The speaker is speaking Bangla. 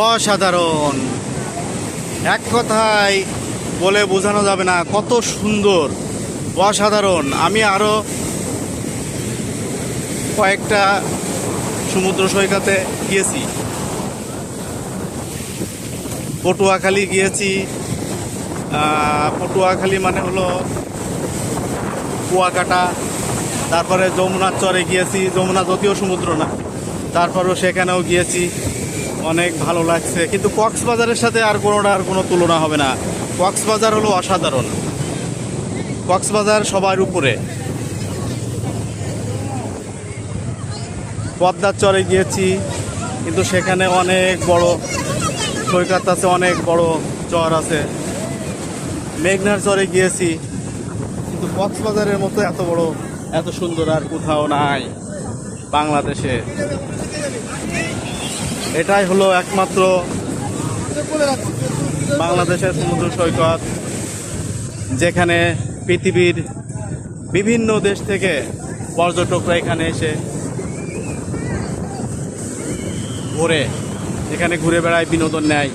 অসাধারণ, এক কথায় বলে বোঝানো যাবে না কত সুন্দর, অসাধারণ। আমি আরও কয়েকটা সমুদ্র সৈকতে গিয়েছি, পটুয়াখালী গিয়েছি। পটুয়াখালী মানে হলো কুয়াকাটা। তারপরে যমুনার চরে গিয়েছি, যমুনা যদিও সমুদ্র না, তারপরেও সেখানেও গিয়েছি, অনেক ভালো লাগছে। কিন্তু কক্সবাজারের সাথে আর কোনো তুলনা হবে না। কক্সবাজার হলো অসাধারণ, কক্সবাজার সবার উপরে। পদ্মার চরে গিয়েছি, কিন্তু সেখানে অনেক বড় সৈকত আছে, অনেক বড় চর আছে। মেঘনার চরে গিয়েছি, কিন্তু কক্সবাজারের মতো এত বড়, এত সুন্দর আর কোথাও নাই বাংলাদেশে। এটাই হলো একমাত্র বাংলাদেশের সমুদ্র সৈকত, যেখানে পৃথিবীর বিভিন্ন দেশ থেকে পর্যটকরা এখানে এসে এখানে ঘুরে বেড়ায়, বিনোদন নেয়।